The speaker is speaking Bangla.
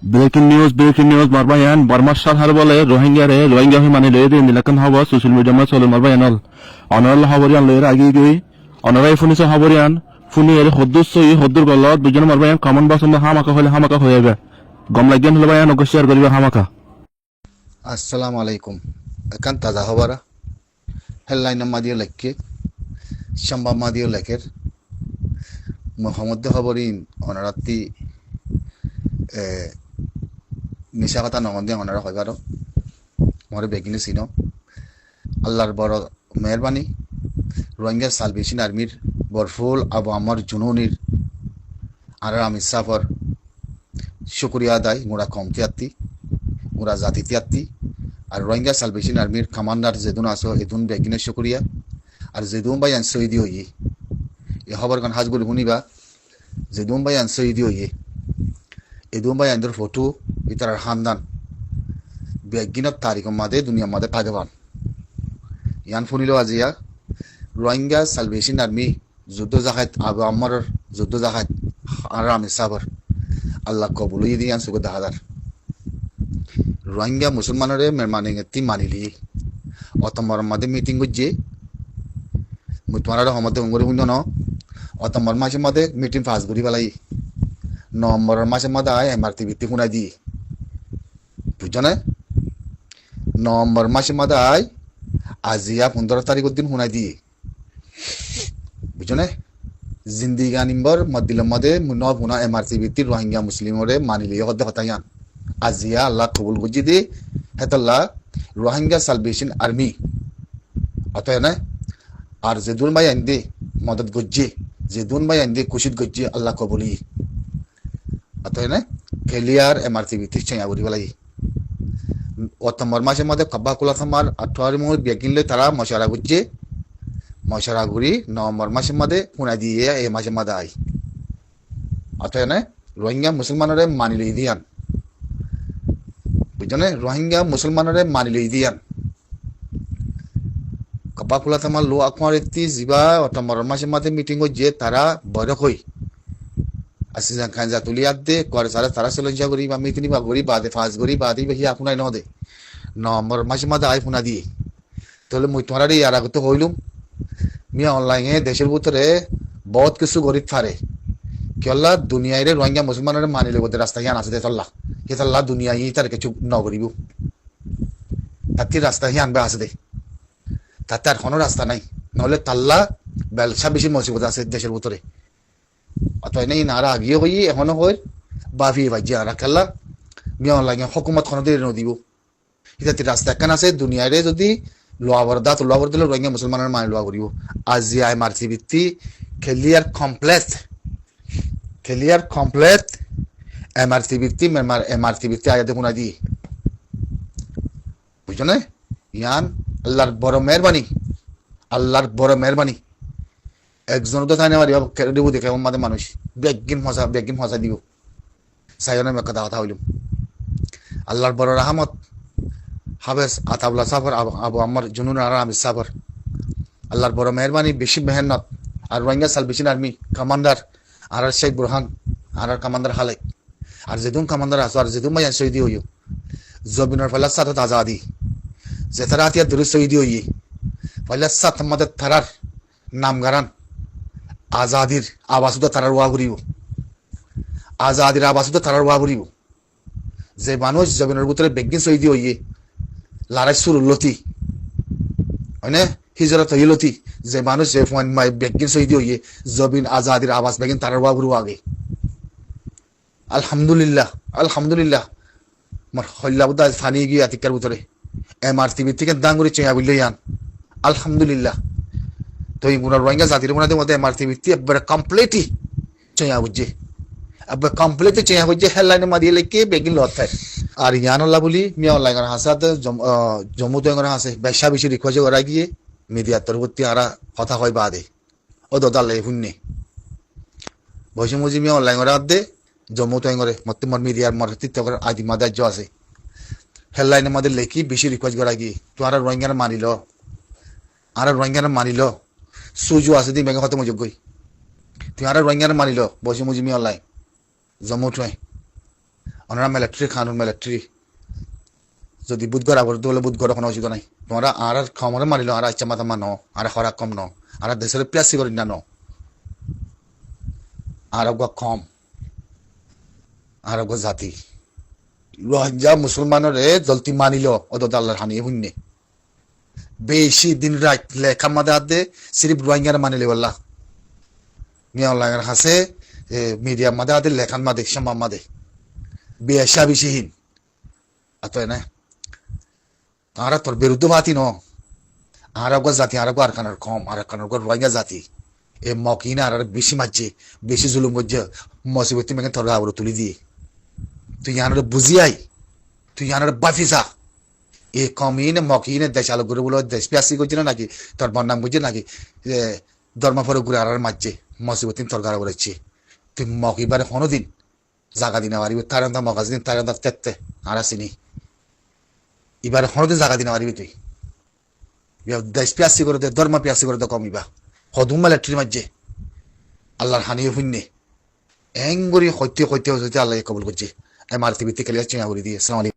ব্রেকিং নিউজ মারবায়ান বর্মার সরকার বলে রোহিঙ্গা মানে লয়ে দিন দিলাকান খবর সোশ্যাল মিডিয়া মা চলে মারবায়ান অনল খবরিয়ান লয়ের আগে গই অনরাই ফুনিস খবরিয়ান ফুনি এর হদ্দুস সই হদ্দুর গলত দুজন মারবায়ান কমন বাসন হামাকা হয়ে গে গম লাগিয়ান হলো বায়ান অগ শেয়ার করিবা হামাকা। আসসালামু আলাইকুম। একান তাজা হবারা হেডলাইন মাদিও লেখকে সম্ভব মাদিও লেখের মোহাম্মদ হবরিন অনারাত্তি মিশা কথা নগন্দে অনারা হইবার মরে বেগিনে চিনো আল্লাহর বড় মেহরবানি রোহিঙ্গা সালভেশন আর্মির বরফুল আবু আমার জুনুনির আর আমি সাফর শুক্রিয়া আদায় মোরা কমতি আত্মি মোরা জাতিতে আত্মি আর রোহিঙ্গা সালভেশন আর্মির কমান্ডার যেদুন আসো এদুন বেগিনে শুক্রিয়া আর যেদুন ভাই আন শহীদি হইয়ে এ খবর কান হাজবুল শুনিবা যেদুন ভাই আন শহীদি হইয়ে এদুন ভাই আন্দর ফটো ইতার খানদান বেগিনত তারিখ মাদে দুনিয়া মাদে ভাগবান ইয়ান শুনিল আজিয়া রোহিঙ্গা সালভেশন আর্মি যুদ্ধ জাহাজ আবু আমার যুদ্ধ জাহাজ আর আমি সাবর আল্লাহ কবুল দিয়ান সুগত হাজার রোহিঙ্গা মুসলমানরে মেহমানে এতি মানিলি অতমর মাদে মিটিং গজ্জে মুতমারা হমতে উঙ্গরে হুন্য ন অতমর মাসে মাদে মিটিং পাস করি বেলাই নভেম্বরের মাসে মাদে আয় এমআরটি ভিত্তি শুনাই দি বুঝছো না নভেম্বর মাসে মাদে আয় আজিয়া 15 তারিখের দিন শুনাই দি বুঝছো না জিন্দিগানিম্বর মদিল মদে ন পুনা এমআরটি ভিত্তি রোহিঙ্গা মুসলিমরে মানিলি হদ্দে হতায়ান আজিয়া আল্লাহ কবুল গুজি দি হেতল্লা রোহিঙ্গা সালভেশন আর্মি অতএব না আর যেদুন ভাই আইন দে মদত গজ্জে যেদুন ভাই আইন দে কুশিত গজ্জে আল্লাহ কবুলি অতএব না খেলিয়ার এমআরটি ভিত্তি চাই আগুরি বেলাই অতম্বর মাসের মধ্যে কব্বা কুলা থামার 18 মুহূর্ত বেগিনলে তারা মশারা গুজ্জে মশারা ঘুরি নভেম্বর মাসের মধ্যে পুনা দিয়ে এই মাসের মধ্যে আই অতএব না রোহিঙ্গা মুসলমানরে মানিলে দিয়ান বুঝছো না রোহিঙ্গা মুসলমানরে মানিলে দিয়ান কব্বা কুলা থামার লো আকমার এতি জিবা অতম্বর মাসের মধ্যে মিটিং যে তারা বয়রক হই আসিজান খান যা তুলিয়াত দে করে সারা তারা সেলঞ্জা করি বা মিতিনি বা গরি বাদে ফাজ গরি বাদে বেহি আপনাই ন দে নভেম্বর মাসের মধ্যে আই পুনা দিয়ে তাহলে মুই তোমার আর আগত হইলুম মিয়া অনলাইনে দেশের ভিতরে বহুত কিছু গরিব ফারে কেল্লা দুনিয়ায় রে রোহিঙ্গা মুসলমানের মানিলে বোধ রাস্তা হিয়ান আছে দেতল্লা হেতল্লা দুনিয়ায় তার কিছু ন করিব তাতে রাস্তা হিয়ান বে আছে দে তাতে আর কোনো রাস্তা নাই নহলে তাল্লা ব্যবসা বেশি মুসিবত আছে দেশের ভিতরে অতএব নেই নারা আগিয়ে হই এখনো হয় বাফি ভাইজি আর খেলা মিয়া অনলাইনে হকুমত খনো দিয়ে নদিব ইতাতে রাস্তা একখান আছে দুনিয়ায় রে যদি লোয়া বরদা তো লোয়া বরদলে রোহিঙ্গা মুসলমানের মানে লোয়া করিব আজি আই মারছি ভিত্তি ক্লিয়ার কমপ্লেট এমআরসি ভিত্তি এমআরসি ভিত্তি আয়াতে কোনা দি বুঝছো না ইয়ান আল্লাহর বড় মেহরবানি একজন তো তাই না দিব দেখে আমাদের মানুষ বেগিন মজা দিব সাইনে কথা হইলুম আল্লাহর বড় রহমত হাবেস আতাবুল্লাহ সাফর আবু আমার জুনুন আর আমি সাফর আল্লাহর বড় মেহরবানি বেশি মেহনত আর রোহিঙ্গা সালভেশন আর্মি কমান্ডার আর শেখ বুরহান আর কমান্ডার হালেক আর যেদুন কমান্ডার আসো আর যেদুন মাইয়া শহীদি হইও জবিনের ফলা সাথে আজাদি যে তারা আতিয়া দূরে শহীদি হইয়ে ফলা সাথ আমাদের থারার নাম গারান আজাদির আবাসুদা তারার ওয়া ঘুরিব যে মানুষ জবিনের ভিতরে বেগিন শহীদি হইয়ে লড়াই শুরু লতি হয় না হিজরত হইলতি যে মানুষ যে বেগিন শহীদি হইয়ে জবিন আজাদির আবাস বেগিন তারার ওয়া ঘুরু আগে আলহামদুলিল্লাহ মোর হল্লাবুদা ফানি গিয়ে আতিকার ভিতরে এমআরসি থেকে দাঙ্গুরি চেয়া বললে ইয়ান আলহামদুলিল্লাহ তো এই গুণার রোহিঙ্গা জাতির মধ্যে মধ্যে এমআরসি ভিত্তি একবারে কমপ্লিটই চেয়া বুঝছে একবার কমপ্লিটই চেয়া বুঝছে হেডলাইনে মারিয়ে লেগে বেগিন লত আর ইয়ান আল্লাহ বলি মিয়া অনলাইন হাসাতে জম্মু তো হাসে বেশা বেশি রিকোয়েস্ট করা গিয়ে মিডিয়ার তরফতি আরা কথা হয় বাদে ও দদালে শুননে বসে মুজি মিয়া অনলাইন করা দে জম্মু তো মত মর মিডিয়ার মরতি তো আদি মাদাজ্য আছে হেডলাইনের মধ্যে লেখি বেশি রিকোয়েস্ট করা গিয়ে তো আর রোহিঙ্গার মানিল সুজু আছে দি মেঘা খতম যোগ্যই তুই আর রোহিঙ্গার মানিল বসে মুজি মিয়া অনলাইন জম্মু টুয়ে ওনারা মিলিটারি খানুন মিলিটারি যদি বুধগড় আবার দলে বুধগড় কোনো অসুবিধা নাই তোমরা আর খমরে মারিল আর ইচ্ছা মাথা মানো আর খরা কম ন আর দেশের পিয়াসি করি না ন আরব কম আরব জাতি রোহিঙ্গা মুসলমানরে দলতি মানিল অদত আল্লাহর হানি হুন্নে বেশি দিন রাত লেখা মাদে আদে সিরিফ রোহিঙ্গার মানিলে বললা মিয়া আল্লাহর হাসে মিডিয়া মাদে আদে লেখান মাদে সম্মান মাদে বেশা বেশিহীন আতো না আর তোর বিরুদ্ধ বাতি ন আরব জাতি আরব আরকানের কম আরকানের রোহিঙ্গা জাতি এ মকিনা আর বেশি মারছে বেশি জুলুম করছে মসিবতি মেঘে তোর আবার তুলি দিয়ে তুই ইয়ানোর বুঝিয়াই তুই ইয়ানোর বাফিসা এ কমিনে মকিনে দেশ আলো ঘুরে বলে দেশ পিয়াসি করছে না নাকি তোর বন্যাম বুঝছে নাকি ধর্ম ফরে ঘুরে আর মারছে মসিবতি তোর গাড়া বলেছে তুই মকিবারে কোনো দিন জাগা দিনা পারিবি তার মকাজ দিন তার তেতে আর আসিনি এবারে কোনো দিন জাগা দিনা পারিবি তুই দেশ পিয়াসি করে দে ধর্ম পিয়াসি করে দে কমিবা হদুম মিলিটারি মারছে আল্লাহর হানি শূন্যে এং করে সত্য সত্য আল্লাহ কবুল করছে মারতে বিত্তি খেলে চিঙা করে দিয়ে আসসালামু আলাইকুম